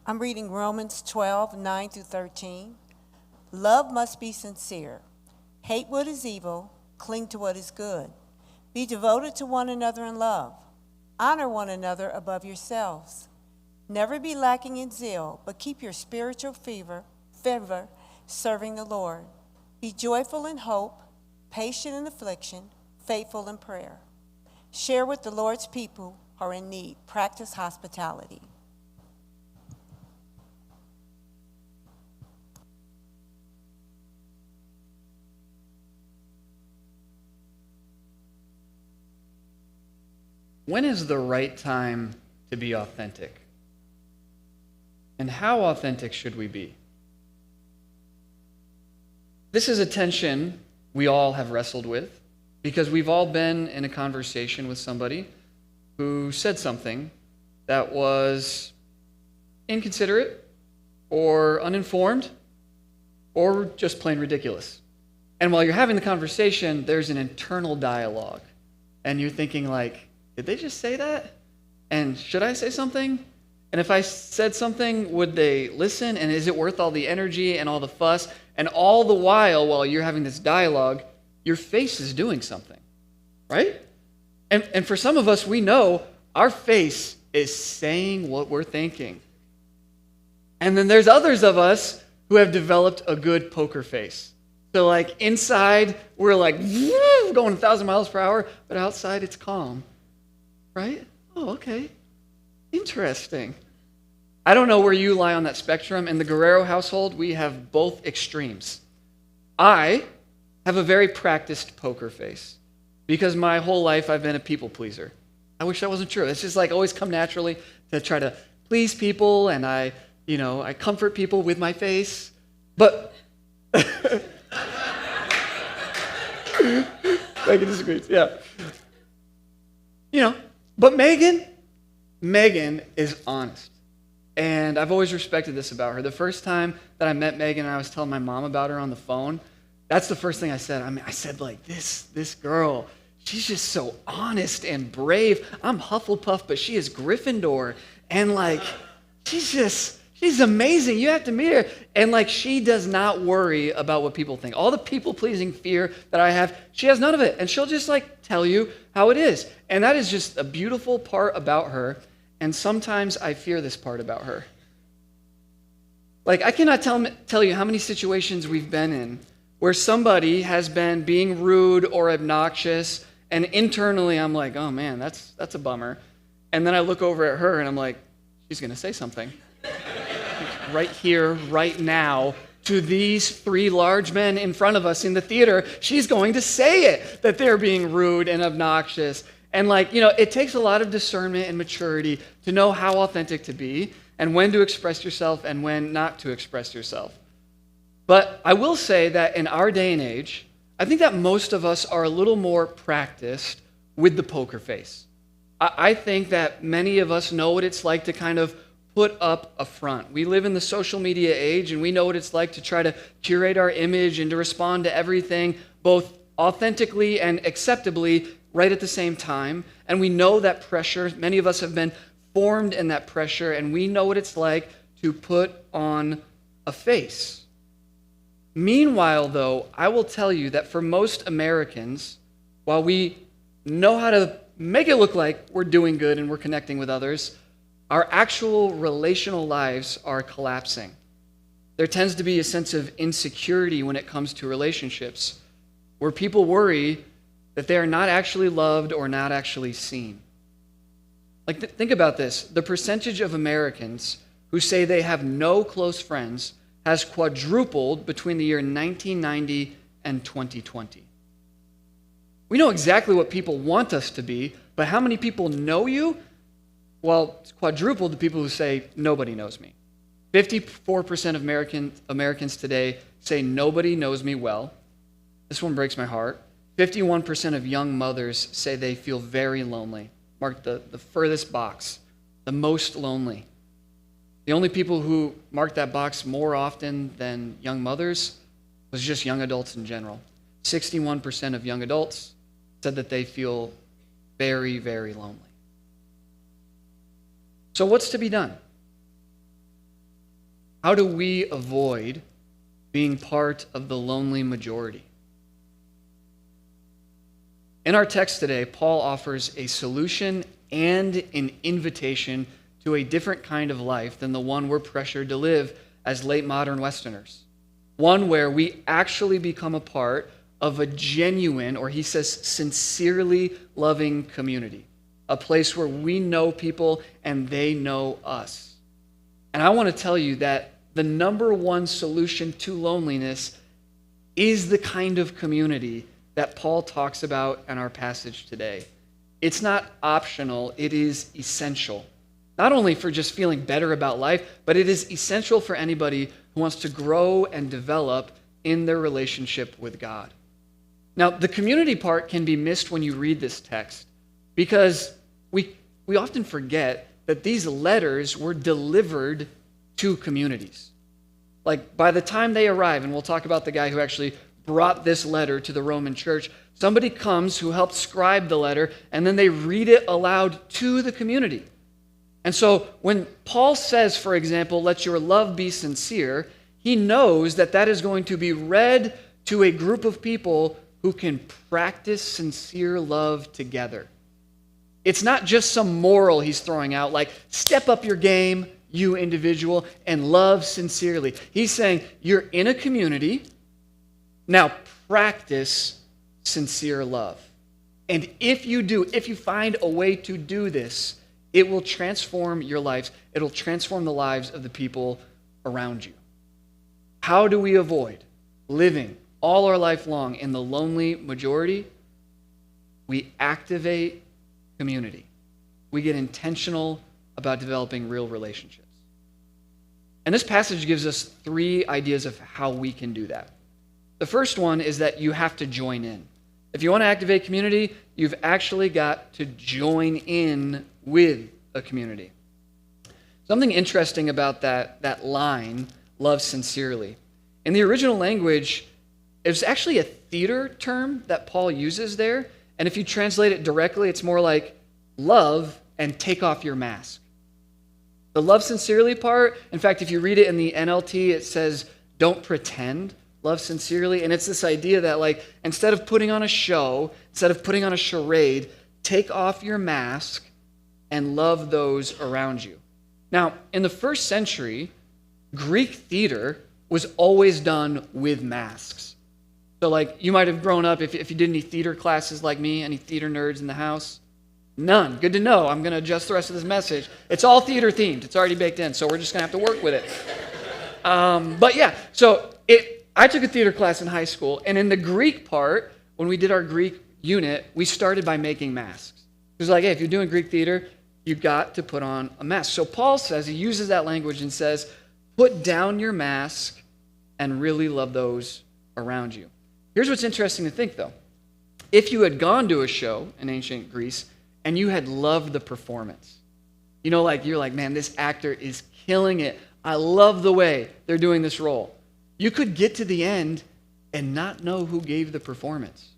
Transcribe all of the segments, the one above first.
I'm reading Romans 12, 9 through 13. Love must be sincere. Hate what is evil, cling to what is good. Be devoted to one another in love. Honor one another above yourselves. Never be lacking in zeal, but keep your spiritual fervor serving the Lord. Be joyful in hope, patient in affliction, faithful in prayer. Share with the Lord's people who are in need. Practice hospitality. When is the right time to be authentic? And how authentic should we be? This is a tension we all have wrestled with because we've all been in a conversation with somebody who said something that was inconsiderate or uninformed or just plain ridiculous. And while you're having the conversation, there's an internal dialogue. And you're thinking like, did they just say that? And should I say something? And if I said something, would they listen? And is it worth all the energy and all the fuss? And all the while you're having this dialogue, your face is doing something, right? And for some of us, we know our face is saying what we're thinking. And then there's others of us who have developed a good poker face. So like inside, we're like going 1,000 miles per hour, but outside it's calm. Right? Oh, okay. Interesting. I don't know where you lie on that spectrum. In the Guerrero household, we have both extremes. I have a very practiced poker face because my whole life I've been a people pleaser. I wish that wasn't true. It's just like always come naturally to try to please people, and I comfort people with my face. But Megan disagrees. Yeah. But Megan is honest. And I've always respected this about her. The first time that I met Megan and I was telling my mom about her on the phone, that's the first thing I said. I said like, this girl, she's just so honest and brave. I'm Hufflepuff, but she is Gryffindor. And like, she's amazing. You have to meet her. And like, she does not worry about what people think. All the people-pleasing fear that I have, she has none of it. And she'll just like tell you how it is. And that is just a beautiful part about her. And sometimes I fear this part about her. Like, I cannot tell you how many situations we've been in where somebody has been being rude or obnoxious, and internally I'm like, oh man, that's a bummer. And then I look over at her and I'm like, she's going to say something. Right here, right now, to these three large men in front of us in the theater, she's going to say it, that they're being rude and obnoxious. And it takes a lot of discernment and maturity to know how authentic to be and when to express yourself and when not to express yourself. But I will say that in our day and age, I think that most of us are a little more practiced with the poker face. I think that many of us know what it's like to kind of put up a front. We live in the social media age, and we know what it's like to try to curate our image and to respond to everything both authentically and acceptably right at the same time. And we know that pressure. Many of us have been formed in that pressure, and we know what it's like to put on a face. Meanwhile, though, I will tell you that for most Americans, while we know how to make it look like we're doing good and we're connecting with others, our actual relational lives are collapsing. There tends to be a sense of insecurity when it comes to relationships, where people worry that they are not actually loved or not actually seen. Think about this. The percentage of Americans who say they have no close friends has quadrupled between the year 1990 and 2020. We know exactly what people want us to be, but how many people know you? Well, it's quadrupled the people who say, nobody knows me. 54% of Americans today say nobody knows me well. This one breaks my heart. 51% of young mothers say they feel very lonely. Mark the furthest box, the most lonely. The only people who marked that box more often than young mothers was just young adults in general. 61% of young adults said that they feel very, very lonely. So what's to be done? How do we avoid being part of the lonely majority? In our text today, Paul offers a solution and an invitation to a different kind of life than the one we're pressured to live as late modern Westerners. One where we actually become a part of a genuine, or he says sincerely loving community. A place where we know people and they know us. And I want to tell you that the number one solution to loneliness is the kind of community that Paul talks about in our passage today. It's not optional, it is essential. Not only for just feeling better about life, but it is essential for anybody who wants to grow and develop in their relationship with God. Now, the community part can be missed when you read this text because we often forget that these letters were delivered to communities. Like by the time they arrive, and we'll talk about the guy who actually brought this letter to the Roman church, somebody comes who helped scribe the letter, and then they read it aloud to the community. And so when Paul says, for example, let your love be sincere, he knows that that is going to be read to a group of people who can practice sincere love together. It's not just some moral he's throwing out, like step up your game, you individual, and love sincerely. He's saying you're in a community, now practice sincere love. And if you find a way to do this, it will transform your lives. It'll transform the lives of the people around you. How do we avoid living all our life long in the lonely majority? We activate community. We get intentional about developing real relationships. And this passage gives us 3 ideas of how we can do that. The first one is that you have to join in. If you want to activate community, you've actually got to join in with a community. Something interesting about that line, love sincerely. In the original language, it was actually a theater term that Paul uses there. And if you translate it directly, it's more like love and take off your mask. The love sincerely part, in fact, if you read it in the NLT, it says, don't pretend, love sincerely. And it's this idea that, like, instead of putting on a show, instead of putting on a charade, take off your mask and love those around you. Now, in the first century, Greek theater was always done with masks. So, like, you might have grown up, if you did any theater classes like me, any theater nerds in the house? None. Good to know. I'm going to adjust the rest of this message. It's all theater themed. It's already baked in, so we're just going to have to work with it. But yeah, so I took a theater class in high school, and in the Greek part, when we did our Greek unit, we started by making masks. It was like, hey, if you're doing Greek theater, you've got to put on a mask. So Paul says, he uses that language and says, put down your mask and really love those around you. Here's what's interesting to think, though. If you had gone to a show in ancient Greece and you had loved the performance, you know, like you're like, man, this actor is killing it. I love the way they're doing this role. You could get to the end and not know who gave the performance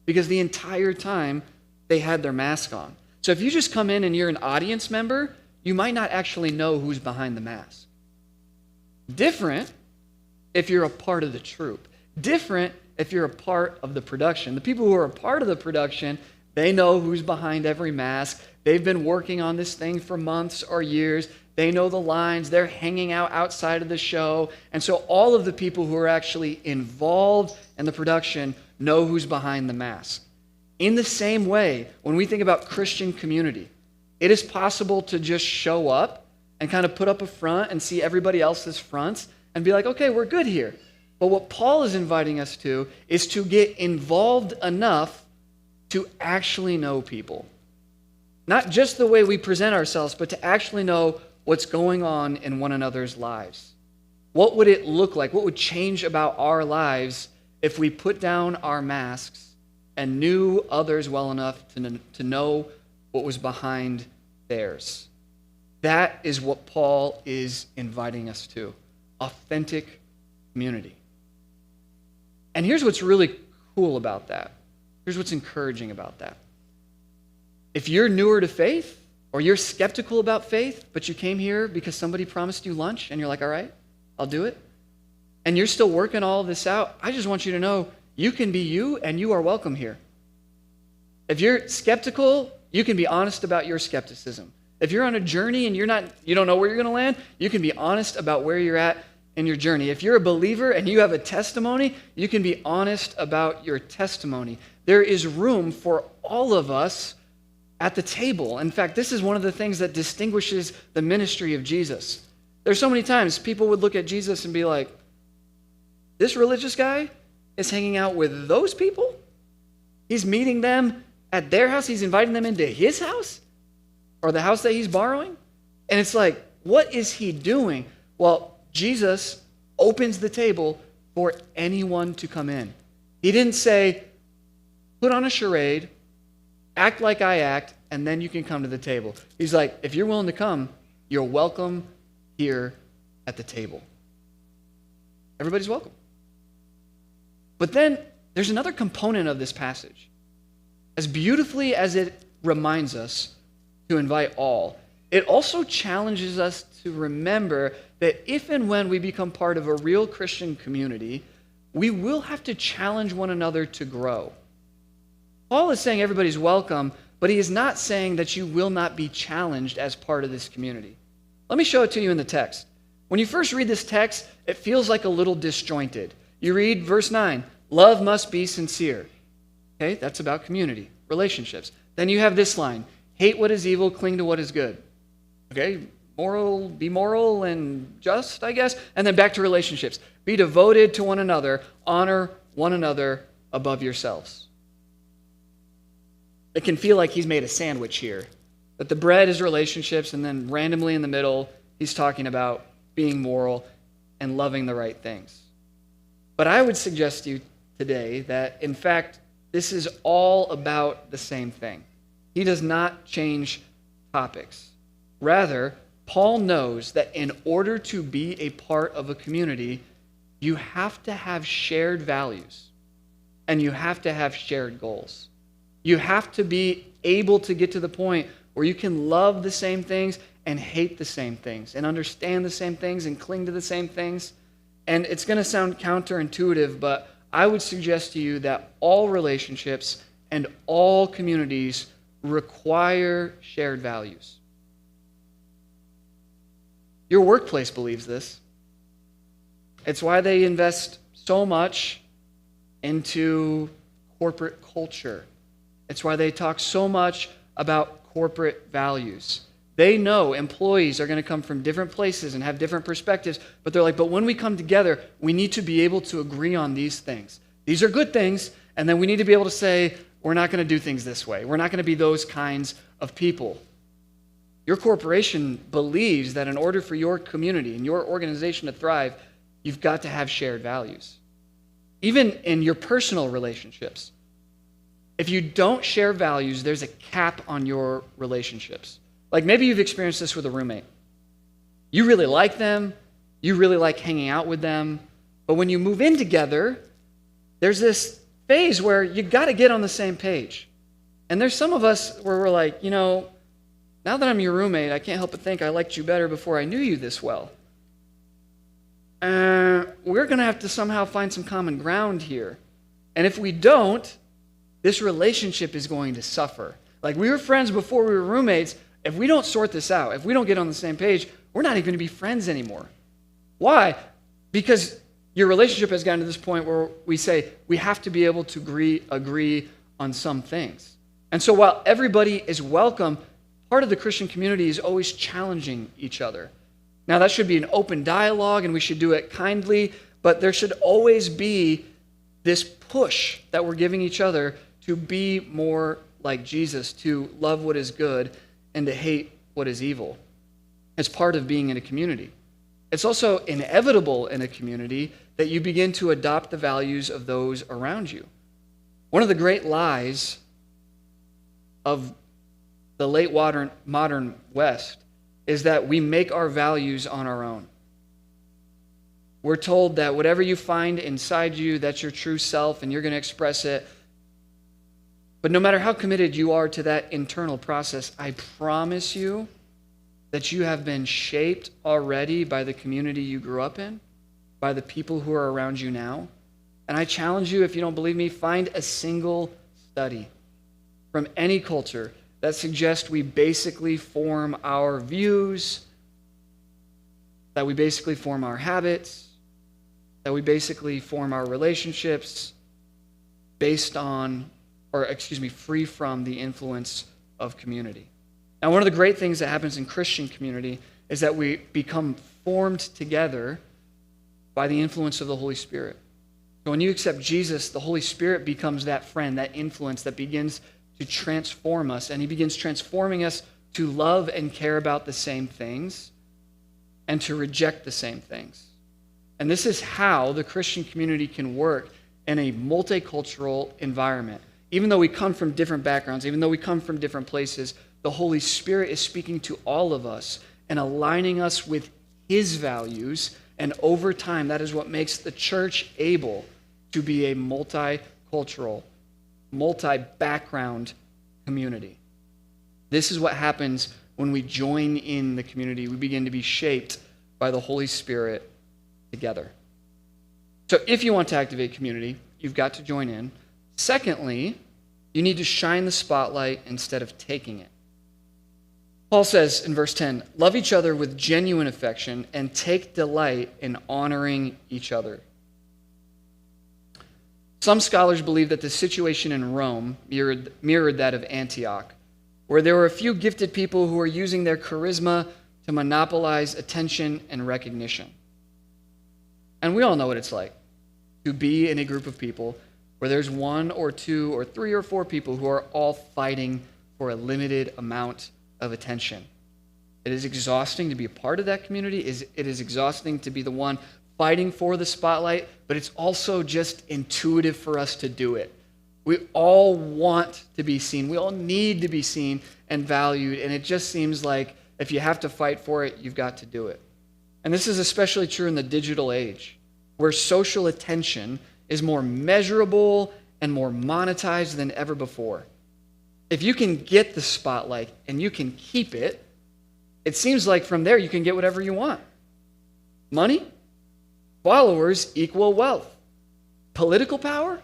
because the entire time they had their mask on. So if you just come in and you're an audience member, you might not actually know who's behind the mask. Different if you're a part of the troupe. Different if you're a part of the production. The people who are a part of the production, they know who's behind every mask. They've been working on this thing for months or years. They know the lines. They're hanging out outside of the show. And so all of the people who are actually involved in the production know who's behind the mask. In the same way, when we think about Christian community, it is possible to just show up and kind of put up a front and see everybody else's fronts and be like, okay, we're good here. But what Paul is inviting us to is to get involved enough to actually know people. Not just the way we present ourselves, but to actually know what's going on in one another's lives. What would it look like? What would change about our lives if we put down our masks and knew others well enough to know what was behind theirs? That is what Paul is inviting us to. Authentic community. And here's what's really cool about that. Here's what's encouraging about that. If you're newer to faith, or you're skeptical about faith, but you came here because somebody promised you lunch, and you're like, all right, I'll do it. And you're still working all this out, I just want you to know you can be you and you are welcome here. If you're skeptical, you can be honest about your skepticism. If you're on a journey and you don't know where you're going to land, you can be honest about where you're at in your journey. If you're a believer and you have a testimony, you can be honest about your testimony. There is room for all of us at the table. In fact, this is one of the things that distinguishes the ministry of Jesus. There's so many times people would look at Jesus and be like, this religious guy is hanging out with those people? He's meeting them at their house? He's inviting them into his house? Or the house that he's borrowing? And it's like, what is he doing? Well, Jesus opens the table for anyone to come in. He didn't say, put on a charade, act like I act, and then you can come to the table. He's like, if you're willing to come, you're welcome here at the table. Everybody's welcome. But then there's another component of this passage. As beautifully as it reminds us to invite all, it also challenges us to remember that if and when we become part of a real Christian community, we will have to challenge one another to grow. Paul is saying everybody's welcome, but he is not saying that you will not be challenged as part of this community. Let me show it to you in the text. When you first read this text, it feels like a little disjointed. You read verse 9, love must be sincere. Okay, that's about community, relationships. Then you have this line, hate what is evil, cling to what is good. Okay, be moral and just, I guess. And then back to relationships. Be devoted to one another, honor one another above yourselves. It can feel like he's made a sandwich here. That the bread is relationships, and then randomly in the middle, he's talking about being moral and loving the right things. But I would suggest to you today that, in fact, this is all about the same thing. He does not change topics. Rather, Paul knows that in order to be a part of a community, you have to have shared values and you have to have shared goals. You have to be able to get to the point where you can love the same things and hate the same things and understand the same things and cling to the same things. And it's going to sound counterintuitive, but I would suggest to you that all relationships and all communities require shared values. Your workplace believes this. It's why they invest so much into corporate culture. It's why they talk so much about corporate values. They know employees are going to come from different places and have different perspectives, but they're like, but when we come together, we need to be able to agree on these things. These are good things, and then we need to be able to say, we're not going to do things this way. We're not going to be those kinds of people. Your corporation believes that in order for your community and your organization to thrive, you've got to have shared values. Even in your personal relationships. If you don't share values, there's a cap on your relationships. Like maybe you've experienced this with a roommate. You really like them, you really like hanging out with them, but when you move in together, there's this phase where you got to get on the same page. And there's some of us where we're like, now that I'm your roommate, I can't help but think I liked you better before I knew you this well. We're going to have to somehow find some common ground here. And if we don't, this relationship is going to suffer. Like we were friends before we were roommates. If we don't sort this out, if we don't get on the same page, we're not even going to be friends anymore. Why? Because your relationship has gotten to this point where we say we have to be able to agree on some things. And so while everybody is welcome, part of the Christian community is always challenging each other. Now, that should be an open dialogue, and we should do it kindly, but there should always be this push that we're giving each other to be more like Jesus, to love what is good and to hate what is evil. It's part of being in a community. It's also inevitable in a community that you begin to adopt the values of those around you. One of the great lies of the late modern West is that we make our values on our own. We're told that whatever you find inside you, that's your true self, and you're going to express it. But no matter how committed you are to that internal process, I promise you that you have been shaped already by the community you grew up in. by the people who are around you now? And I challenge you, if you don't believe me, find a single study from any culture that suggests we basically form our views, that we basically form our habits, that we basically form our relationships free from the influence of community. Now, one of the great things that happens in Christian community is that we become formed together by the influence of the Holy Spirit. So when you accept Jesus, the Holy Spirit becomes that friend, that influence that begins to transform us, and he begins transforming us to love and care about the same things and to reject the same things. And this is how the Christian community can work in a multicultural environment. Even though we come from different backgrounds, even though we come from different places, the Holy Spirit is speaking to all of us and aligning us with his values. And over time, that is what makes the church able to be a multicultural, multi-background community. This is what happens when we join in the community. We begin to be shaped by the Holy Spirit together. So if you want to activate community, you've got to join in. Secondly, you need to shine the spotlight instead of taking it. Paul says in verse 10, love each other with genuine affection and take delight in honoring each other. Some scholars believe that the situation in Rome mirrored that of Antioch, where there were a few gifted people who were using their charisma to monopolize attention and recognition. And we all know what it's like to be in a group of people where there's one or two or three or four people who are all fighting for a limited amount of attention. It is exhausting to be a part of that community. It is exhausting to be the one fighting for the spotlight, but it's also just intuitive for us to do it. We all want to be seen. We all need to be seen and valued, and it just seems like if you have to fight for it, you've got to do it. And this is especially true in the digital age, where social attention is more measurable and more monetized than ever before. If you can get the spotlight and you can keep it, it seems like from there you can get whatever you want. Money, followers equal wealth. Political power,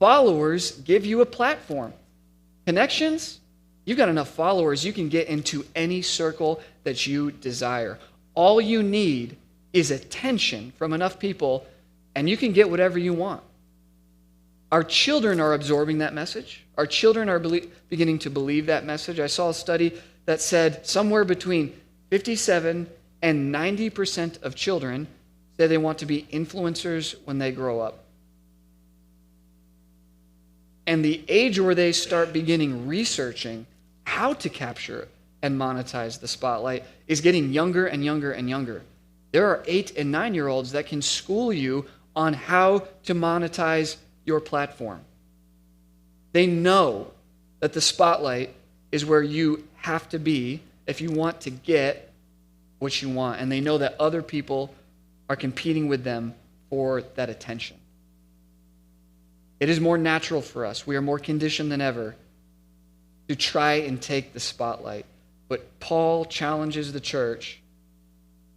followers give you a platform. Connections, you've got enough followers, you can get into any circle that you desire. All you need is attention from enough people, and you can get whatever you want. Our children are absorbing that message. Our children are beginning to believe that message. I saw a study that said somewhere between 57 and 90% of children say they want to be influencers when they grow up. And the age where they start beginning researching how to capture and monetize the spotlight is getting younger and younger and younger. There are 8 and 9-year-olds that can school you on how to monetize your platform. They know that the spotlight is where you have to be if you want to get what you want. And they know that other people are competing with them for that attention. It is more natural for us. We are more conditioned than ever to try and take the spotlight. But Paul challenges the church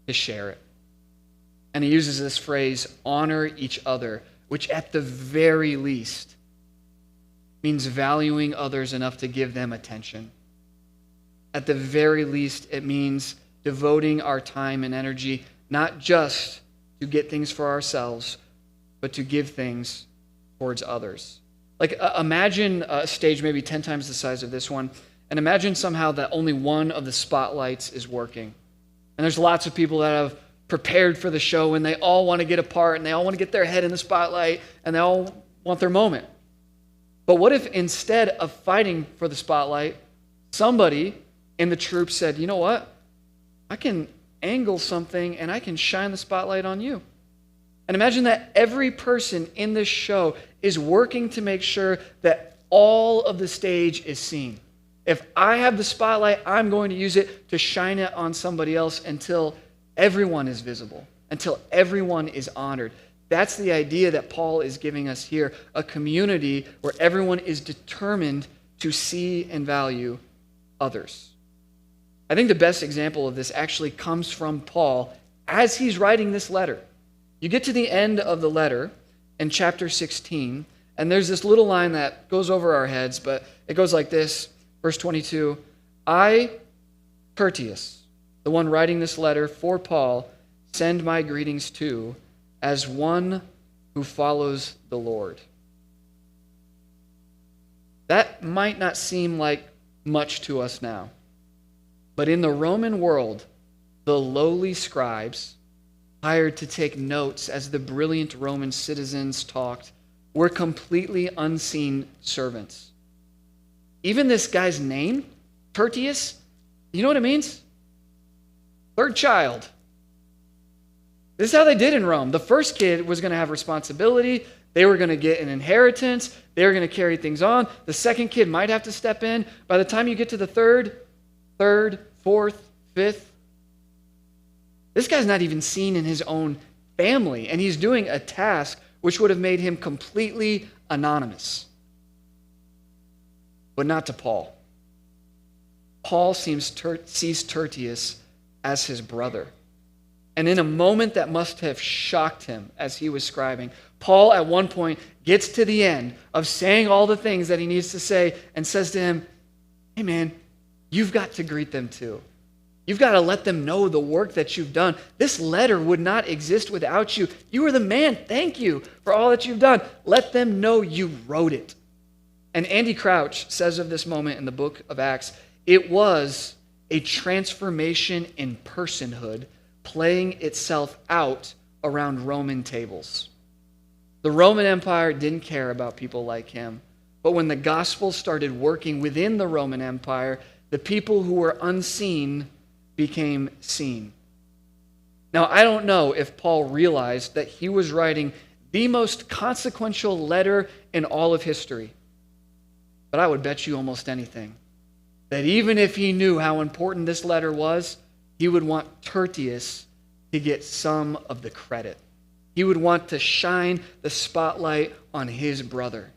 to share it. And he uses this phrase, honor each other, which at the very least means valuing others enough to give them attention. At the very least, it means devoting our time and energy not just to get things for ourselves, but to give things towards others. Like imagine a stage maybe 10 times the size of this one, and imagine somehow that only one of the spotlights is working. And there's lots of people that have prepared for the show, and they all want to get a part, and they all want to get their head in the spotlight, and they all want their moment. But what if instead of fighting for the spotlight, somebody in the troupe said, you know what? I can angle something and I can shine the spotlight on you. And imagine that every person in this show is working to make sure that all of the stage is seen. If I have the spotlight, I'm going to use it to shine it on somebody else until everyone is visible, until everyone is honored. That's the idea that Paul is giving us here, a community where everyone is determined to see and value others. I think the best example of this actually comes from Paul as he's writing this letter. You get to the end of the letter in chapter 16, and there's this little line that goes over our heads, but it goes like this, verse 22, I, Tertius, the one writing this letter for Paul, send my greetings to, as one who follows the Lord. That might not seem like much to us now, but in the Roman world, the lowly scribes, hired to take notes as the brilliant Roman citizens talked, were completely unseen servants. Even this guy's name, Tertius, you know what it means? Third child. This is how they did in Rome. The first kid was going to have responsibility. They were going to get an inheritance. They were going to carry things on. The second kid might have to step in. By the time you get to the third, fourth, fifth, this guy's not even seen in his own family, and he's doing a task which would have made him completely anonymous. But not to Paul. Paul sees Tertius as his brother. And in a moment that must have shocked him as he was scribing, Paul at one point gets to the end of saying all the things that he needs to say and says to him, hey man, you've got to greet them too. You've got to let them know the work that you've done. This letter would not exist without you. You are the man. Thank you for all that you've done. Let them know you wrote it. And Andy Crouch says of this moment in the book of Acts, it was a transformation in personhood playing itself out around Roman tables. The Roman Empire didn't care about people like him, but when the gospel started working within the Roman Empire, the people who were unseen became seen. Now, I don't know if Paul realized that he was writing the most consequential letter in all of history, but I would bet you almost anything that even if he knew how important this letter was, he would want Tertius to get some of the credit. He would want to shine the spotlight on his brother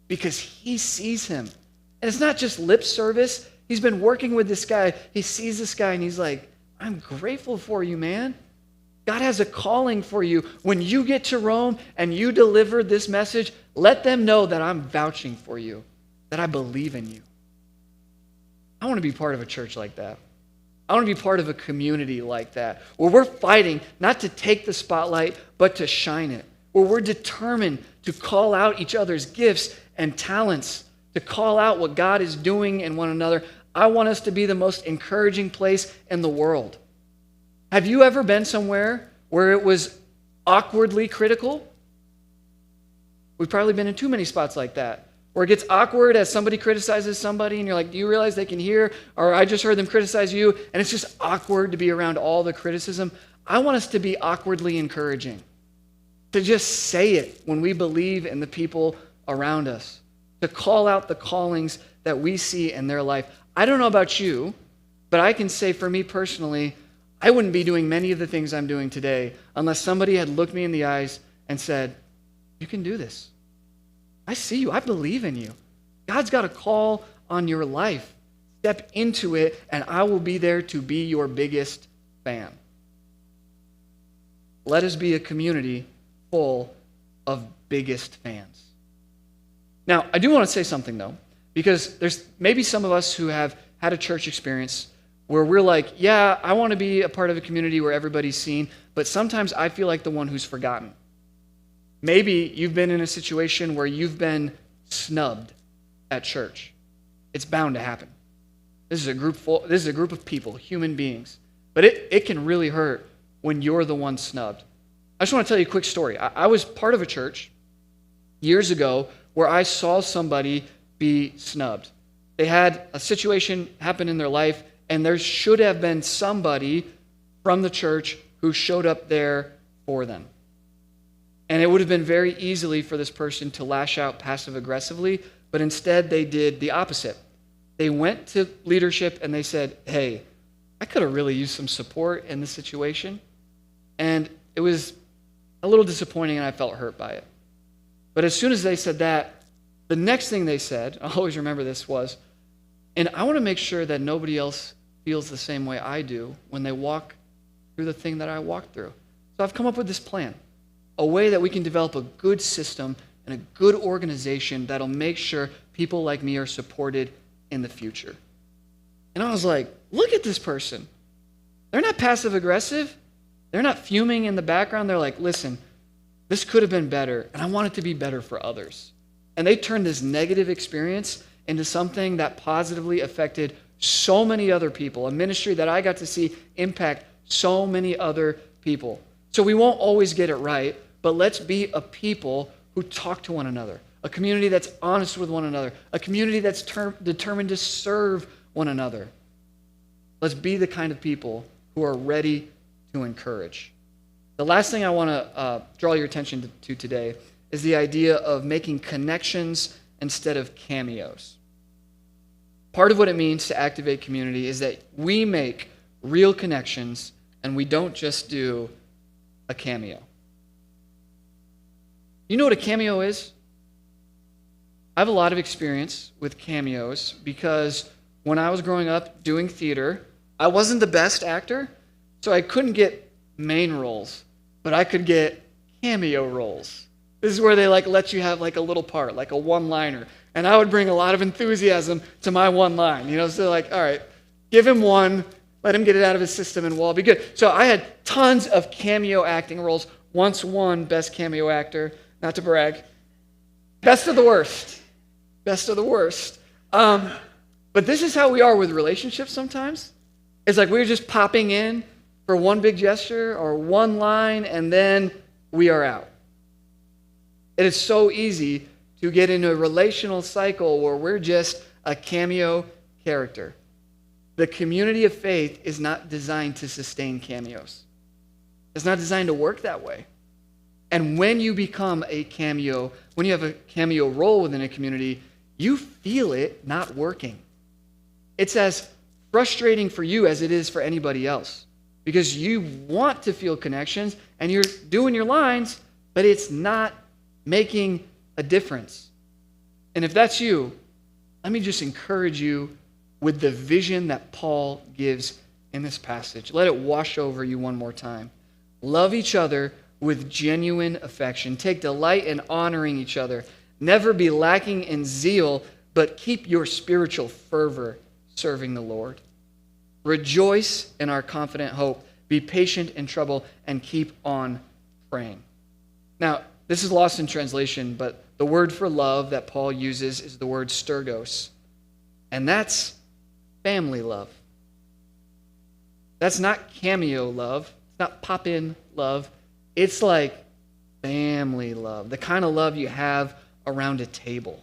because he sees him. And it's not just lip service. He's been working with this guy. He sees this guy and he's like, I'm grateful for you, man. God has a calling for you. When you get to Rome and you deliver this message, let them know that I'm vouching for you, that I believe in you. I want to be part of a church like that. I want to be part of a community like that, where we're fighting not to take the spotlight, but to shine it, where we're determined to call out each other's gifts and talents, to call out what God is doing in one another. I want us to be the most encouraging place in the world. Have you ever been somewhere where it was awkwardly critical? We've probably been in too many spots like that, where it gets awkward as somebody criticizes somebody and you're like, do you realize they can hear? Or I just heard them criticize you, and it's just awkward to be around all the criticism. I want us to be awkwardly encouraging, to just say it when we believe in the people around us, to call out the callings that we see in their life. I don't know about you, but I can say for me personally, I wouldn't be doing many of the things I'm doing today unless somebody had looked me in the eyes and said, you can do this. I see you. I believe in you. God's got a call on your life. Step into it, and I will be there to be your biggest fan. Let us be a community full of biggest fans. Now, I do want to say something, though, because there's maybe some of us who have had a church experience where we're like, yeah, I want to be a part of a community where everybody's seen, but sometimes I feel like the one who's forgotten. Maybe you've been in a situation where you've been snubbed at church. It's bound to happen. This is a group of people, human beings. But it can really hurt when you're the one snubbed. I just want to tell you a quick story. I was part of a church years ago where I saw somebody be snubbed. They had a situation happen in their life, and there should have been somebody from the church who showed up there for them. And it would have been very easily for this person to lash out passive-aggressively, but instead they did the opposite. They went to leadership and they said, hey, I could have really used some support in this situation. And it was a little disappointing and I felt hurt by it. But as soon as they said that, the next thing they said, I'll always remember this, was, and I want to make sure that nobody else feels the same way I do when they walk through the thing that I walked through. So I've come up with this plan. a way that we can develop a good system and a good organization that'll make sure people like me are supported in the future. And I was like, look at this person. They're not passive aggressive. They're not fuming in the background. They're like, listen, this could have been better, and I want it to be better for others. And they turned this negative experience into something that positively affected so many other people, a ministry that I got to see impact so many other people. So we won't always get it right, but let's be a people who talk to one another, a community that's honest with one another, a community that's determined to serve one another. Let's be the kind of people who are ready to encourage. The last thing I want to draw your attention to today is the idea of making connections instead of cameos. Part of what it means to activate community is that we make real connections and we don't just do a cameo. You know what a cameo is? I have a lot of experience with cameos because when I was growing up doing theater, I wasn't the best actor, so I couldn't get main roles, but I could get cameo roles. This is where they let you have a little part, like a one-liner. And I would bring a lot of enthusiasm to my one line. So all right, give him one, let him get it out of his system, and we'll all be good. So I had tons of cameo acting roles. Once won Best Cameo Actor, not to brag. Best of the worst. Best of the worst. But this is how we are with relationships sometimes. It's like we're just popping in for one big gesture or one line, and then we are out. It is so easy to get into a relational cycle where we're just a cameo character. The community of faith is not designed to sustain cameos. It's not designed to work that way. And when you become a cameo, when you have a cameo role within a community, you feel it not working. It's as frustrating for you as it is for anybody else because you want to feel connections and you're doing your lines, but it's not making a difference. And if that's you, let me just encourage you with the vision that Paul gives in this passage. Let it wash over you one more time. Love each other with genuine affection. Take delight in honoring each other. Never be lacking in zeal, but keep your spiritual fervor serving the Lord. Rejoice in our confident hope. Be patient in trouble and keep on praying. Now, this is lost in translation, but the word for love that Paul uses is the word stergos. And that's family love. That's not cameo love. It's not pop-in love. It's like family love, the kind of love you have around a table.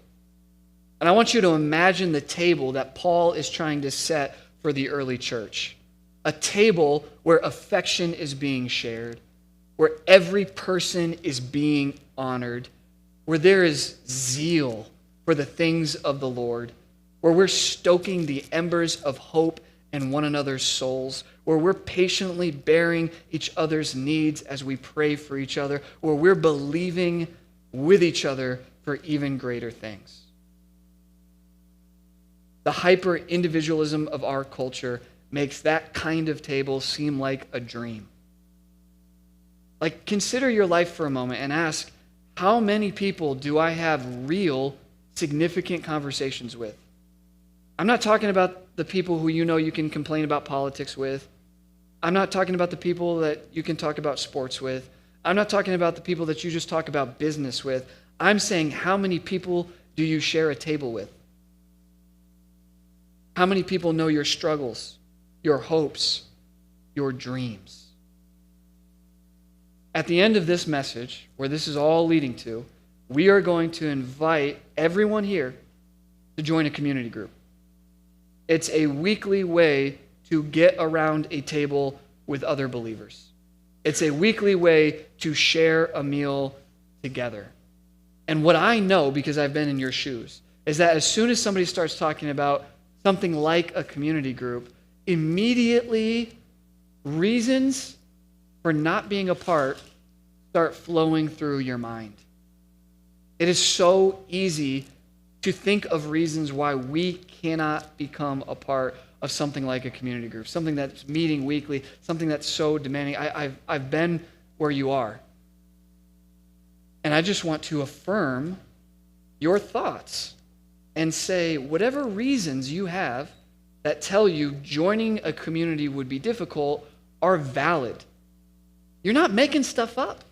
And I want you to imagine the table that Paul is trying to set for the early church. A table where affection is being shared, where every person is being honored, where there is zeal for the things of the Lord, where we're stoking the embers of hope in one another's souls, where we're patiently bearing each other's needs as we pray for each other, where we're believing with each other for even greater things. The hyper-individualism of our culture makes that kind of table seem like a dream. Consider your life for a moment and ask, how many people do I have real, significant conversations with? I'm not talking about the people who you can complain about politics with. I'm not talking about the people that you can talk about sports with. I'm not talking about the people that you just talk about business with. I'm saying, how many people do you share a table with? How many people know your struggles, your hopes, your dreams? At the end of this message, where this is all leading to, we are going to invite everyone here to join a community group. It's a weekly way to get around a table with other believers. It's a weekly way to share a meal together. And what I know, because I've been in your shoes, is that as soon as somebody starts talking about something like a community group, immediately reasons for not being a part start flowing through your mind. It is so easy to think of reasons why we cannot become a part of something like a community group, something that's meeting weekly, something that's so demanding. I've been where you are. And I just want to affirm your thoughts and say whatever reasons you have that tell you joining a community would be difficult are valid. You're not making stuff up.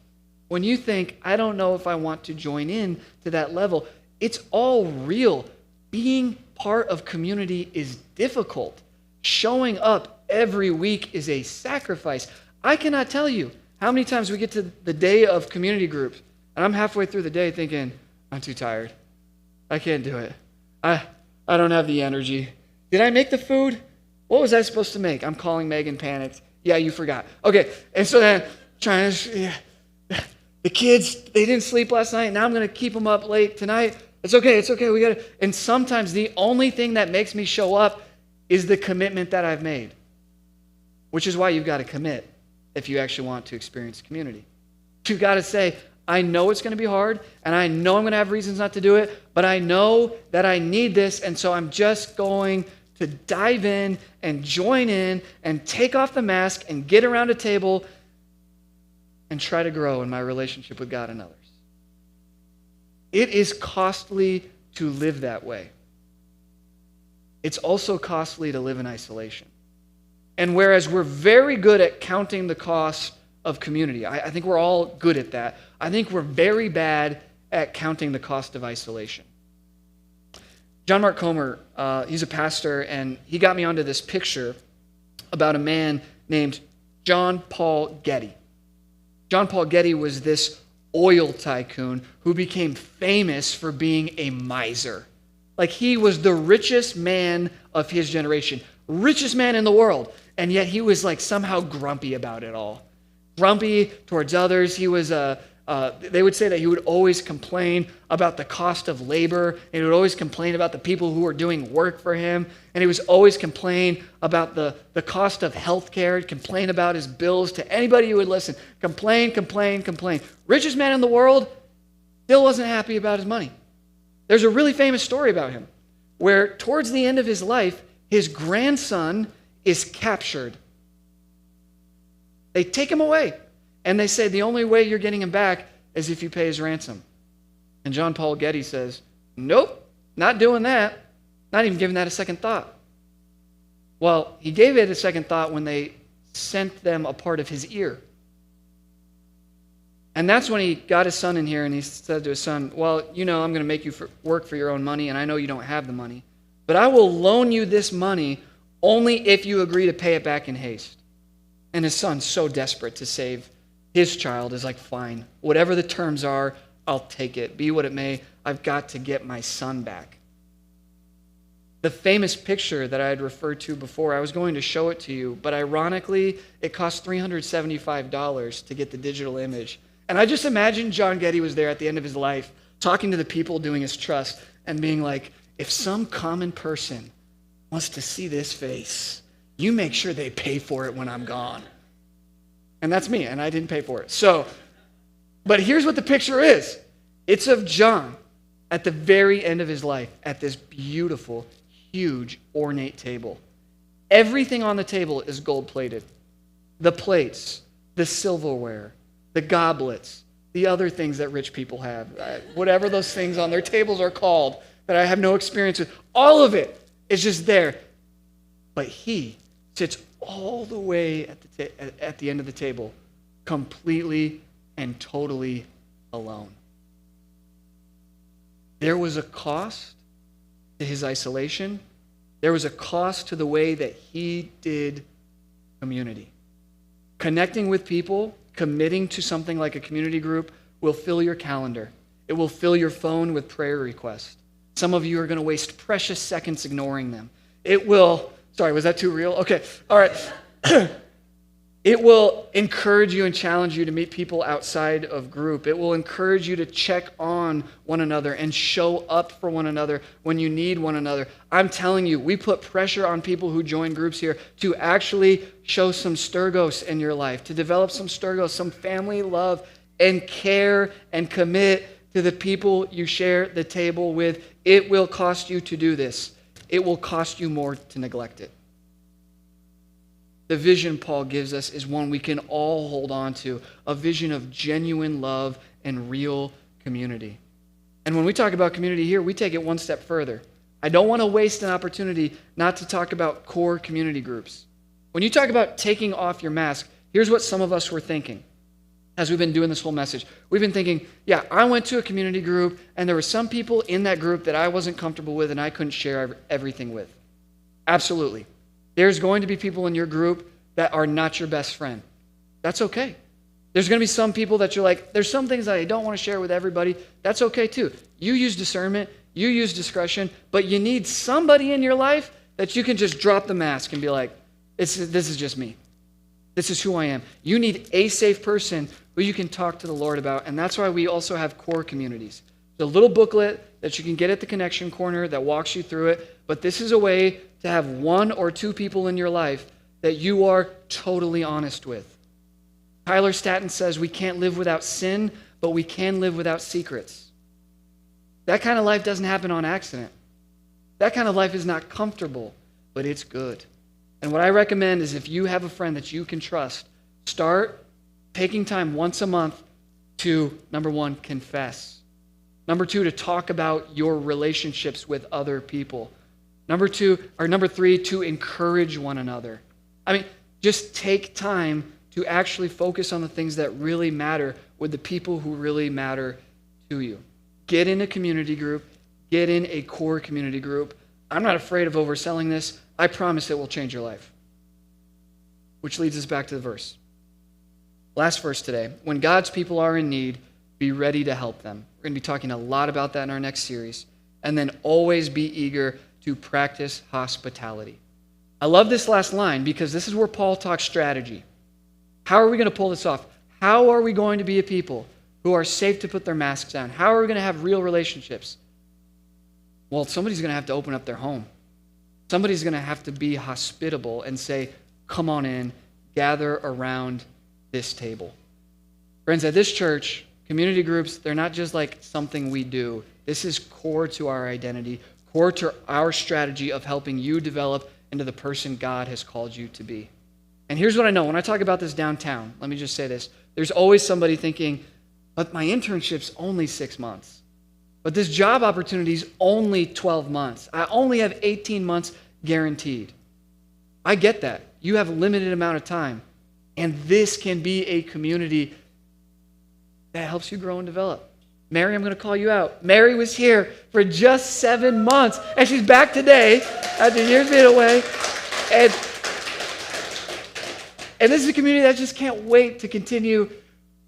When you think, I don't know if I want to join in to that level, it's all real. Being part of community is difficult. Showing up every week is a sacrifice. I cannot tell you how many times we get to the day of community groups, and I'm halfway through the day thinking, I'm too tired. I can't do it. I don't have the energy. Did I make the food? What was I supposed to make? I'm calling Megan, panicked. Yeah, you forgot. Okay, and so then the kids, they didn't sleep last night. Now I'm going to keep them up late tonight. It's okay. We got to. And sometimes the only thing that makes me show up is the commitment that I've made, which is why you've got to commit if you actually want to experience community. You've got to say, I know it's going to be hard, and I know I'm going to have reasons not to do it, but I know that I need this, and so I'm just going to dive in and join in and take off the mask and get around a table and try to grow in my relationship with God and others. It is costly to live that way. It's also costly to live in isolation. And whereas we're very good at counting the cost of community, I think we're all good at that, I think we're very bad at counting the cost of isolation. John Mark Comer, he's a pastor, and he got me onto this picture about a man named John Paul Getty. John Paul Getty was this oil tycoon who became famous for being a miser. Like, he was the richest man of his generation, richest man in the world, and yet he was like somehow grumpy about it all. Grumpy towards others. He was they would say that he would always complain about the cost of labor, and he would always complain about the people who were doing work for him, and he was always complain about the cost of health care, complain about his bills to anybody who would listen. Complain. Richest man in the world, still wasn't happy about his money. There's a really famous story about him where towards the end of his life, his grandson is captured. They take him away, and they say, the only way you're getting him back is if you pay his ransom. And John Paul Getty says, nope, not doing that, not even giving that a second thought. Well, he gave it a second thought when they sent them a part of his ear. And that's when he got his son in here, and he said to his son, well, I'm going to make you work for your own money, and I know you don't have the money, but I will loan you this money only if you agree to pay it back in haste. And his son's so desperate to save his child is like, fine, whatever the terms are, I'll take it. Be what it may, I've got to get my son back. The famous picture that I had referred to before, I was going to show it to you, but ironically, it cost $375 to get the digital image. And I just imagine John Getty was there at the end of his life, talking to the people doing his trust, and being like, if some common person wants to see this face, you make sure they pay for it when I'm gone. And that's me, and I didn't pay for it. So, but here's what the picture is. It's of John at the very end of his life at this beautiful, huge, ornate table. Everything on the table is gold-plated. The plates, the silverware, the goblets, the other things that rich people have, whatever those things on their tables are called that I have no experience with, all of it is just there. But he sits all the way at the end of the table, completely and totally alone. There was a cost to his isolation. There was a cost to the way that he did community. Connecting with people, committing to something like a community group will fill your calendar. It will fill your phone with prayer requests. Some of you are going to waste precious seconds ignoring them. It will... Sorry, was that too real? Okay, all right. It will encourage you and challenge you to meet people outside of group. It will encourage you to check on one another and show up for one another when you need one another. I'm telling you, we put pressure on people who join groups here to actually show some Sturgos in your life, to develop some Sturgos, some family love and care and commit to the people you share the table with. It will cost you to do this. It will cost you more to neglect it. The vision Paul gives us is one we can all hold on to, a vision of genuine love and real community. And when we talk about community here, we take it one step further. I don't want to waste an opportunity not to talk about core community groups. When you talk about taking off your mask, here's what some of us were thinking as we've been doing this whole message. We've been thinking, yeah, I went to a community group, and there were some people in that group that I wasn't comfortable with and I couldn't share everything with. Absolutely. There's going to be people in your group that are not your best friend. That's okay. There's going to be some people that you're like, there's some things that I don't want to share with everybody. That's okay too. You use discernment, you use discretion, but you need somebody in your life that you can just drop the mask and be like, this is just me. This is who I am. You need a safe person who you can talk to the Lord about, and that's why we also have core communities. There's a little booklet that you can get at the Connection Corner that walks you through it, but this is a way to have one or two people in your life that you are totally honest with. Tyler Staton says we can't live without sin, but we can live without secrets. That kind of life doesn't happen on accident. That kind of life is not comfortable, but it's good. And what I recommend is if you have a friend that you can trust, start taking time once a month to, number one, confess. Number two, to talk about your relationships with other people. Number three, to encourage one another. I mean, just take time to actually focus on the things that really matter with the people who really matter to you. Get in a community group. Get in a core community group. I'm not afraid of overselling this. I promise it will change your life. Which leads us back to the verse. Last verse today. When God's people are in need, be ready to help them. We're going to be talking a lot about that in our next series. And then always be eager to practice hospitality. I love this last line because this is where Paul talks strategy. How are we going to pull this off? How are we going to be a people who are safe to put their masks down? How are we going to have real relationships? Well, somebody's going to have to open up their home. Somebody's going to have to be hospitable and say, come on in, gather around this table. Friends, at this church, community groups, they're not just like something we do. This is core to our identity, core to our strategy of helping you develop into the person God has called you to be. And here's what I know. When I talk about this downtown, let me just say this. There's always somebody thinking, but my internship's only 6 months. But this job opportunity is only 12 months. I only have 18 months guaranteed. I get that. You have a limited amount of time. And this can be a community that helps you grow and develop. Mary, I'm going to call you out. Mary was here for just 7 months. And she's back today after years being away. And this is a community that just can't wait to continue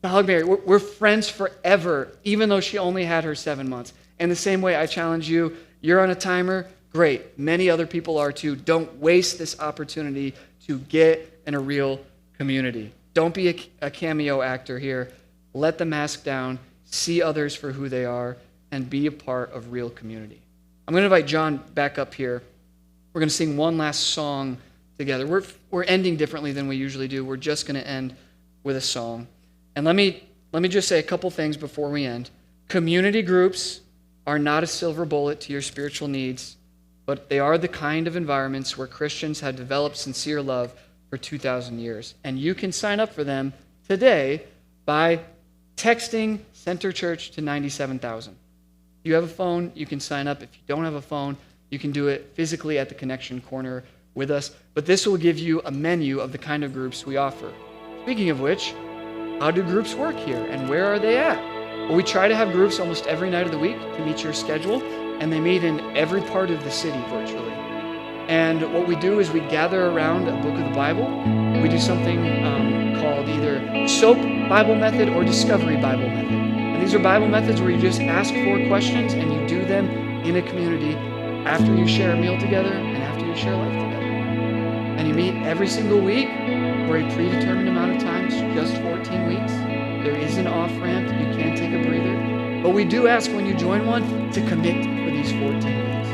to hug Mary. We're friends forever, even though she only had her 7 months. And the same way I challenge you, you're on a timer, great. Many other people are too. Don't waste this opportunity to get in a real community. Don't be a cameo actor here. Let the mask down, see others for who they are, and be a part of real community. I'm going to invite John back up here. We're going to sing one last song together. We're ending differently than we usually do. We're just going to end with a song. And let me just say a couple things before we end. Community groups are not a silver bullet to your spiritual needs, but they are the kind of environments where Christians have developed sincere love for 2,000 years. And you can sign up for them today by texting Center Church to 97,000. If you have a phone, you can sign up. If you don't have a phone, you can do it physically at the Connection Corner with us. But this will give you a menu of the kind of groups we offer. Speaking of which, how do groups work here and where are they at? Well, we try to have groups almost every night of the week to meet your schedule, and they meet in every part of the city virtually. And what we do is we gather around a book of the Bible. We do something called either SOAP Bible Method or Discovery Bible Method. And these are Bible methods where you just ask 4 questions and you do them in a community after you share a meal together and after you share life together. And you meet every single week for a predetermined amount of time, just 14 weeks. There is an off-ramp. You can take a breather. But we do ask when you join one to commit for these 14 weeks.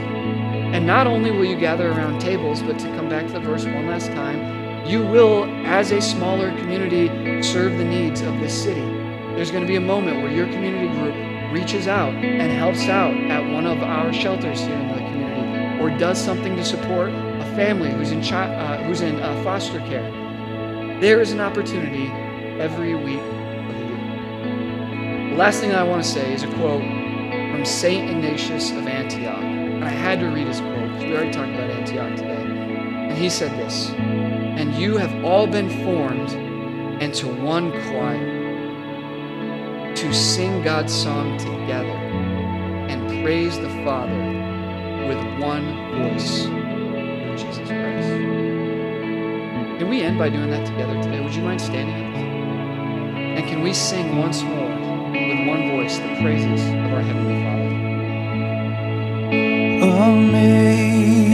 And not only will you gather around tables, but to come back to the verse one last time, you will, as a smaller community, serve the needs of this city. There's going to be a moment where your community group reaches out and helps out at one of our shelters here in the community, or does something to support a family who's in foster care. There is an opportunity every week of the year. The last thing I want to say is a quote from Saint Ignatius of Antioch. And I had to read his quote because we already talked about Antioch today. And he said this, "And you have all been formed into one choir to sing God's song together and praise the Father with one voice through Jesus Christ." Can we end by doing that together today? Would you mind standing with us? And can we sing once more with one voice the praises of our Heavenly Father?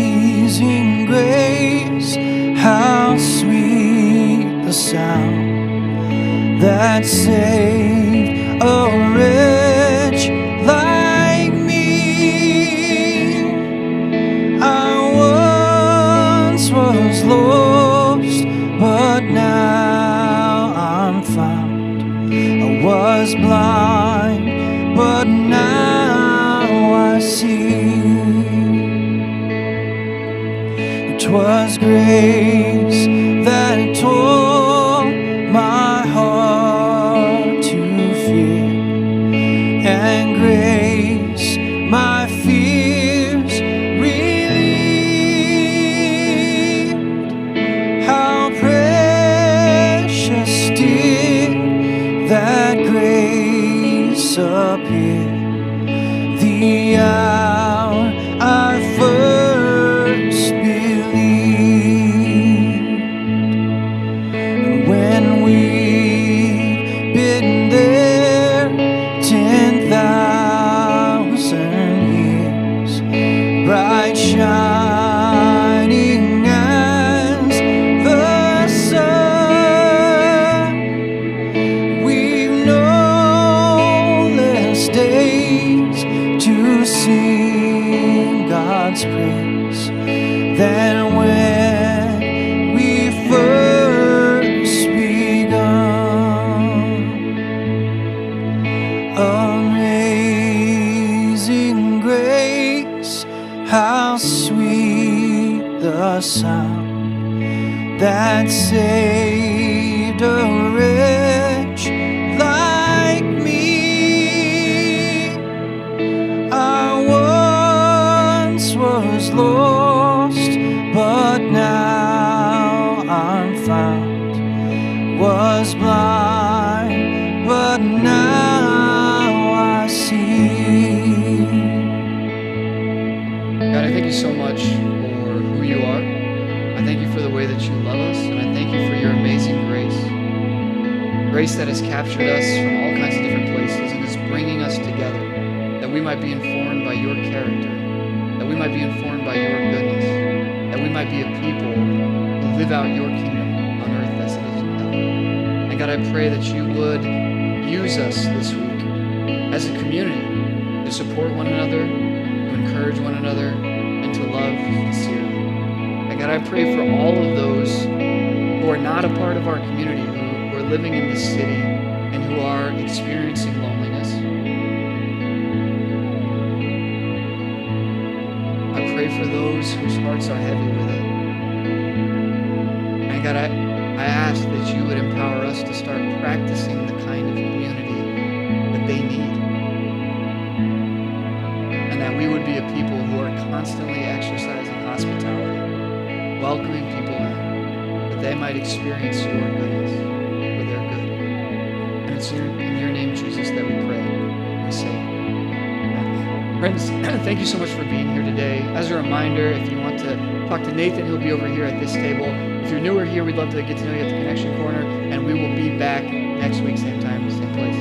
Amazing grace, how sweet the sound that saved a wretch like me. I once was lost, but now I'm found. I was blind, but now I see. 'Twas grace that taught my heart to fear, and grace my fears relieved. How precious did that grace appear the hour I first believed. When we've been there 10,000 years, bright shining as the sun, we've no less days to sing God's praise than when we first begun. Amazing grace, how sweet the sound that saved a wretch like me. I once was lost, but now I'm found. Was blind, but now I see. God, I thank you so much for who you are. I thank you for the way that you love us, and I thank you for your amazing grace. Grace that has captured us from all kinds of different places and is bringing us together, that we might be informed by your character, that we might be informed by your goodness, that we might be a people who live out your kingdom on earth as it is in heaven. And God, I pray that you would use us this week as a community to support one another, to encourage one another, and to love sincerely. And God, I pray for all of those who are not a part of our community, who are living in this city and who are experiencing loneliness. I pray for those whose hearts are heavy with it. And God, I ask that you would empower us to start practicing the kind of community that they need. And that we would be a people who are constantly exercising hospitality, welcoming people in, that they might experience your goodness for their good. And it's in your name, Jesus, that we pray. We say, amen. Friends, thank you so much for being here today. As a reminder, if you want to talk to Nathan, he'll be over here at this table. If you're newer here, we'd love to get to know you at the Connection Corner, and we will be back next week, same time, same place.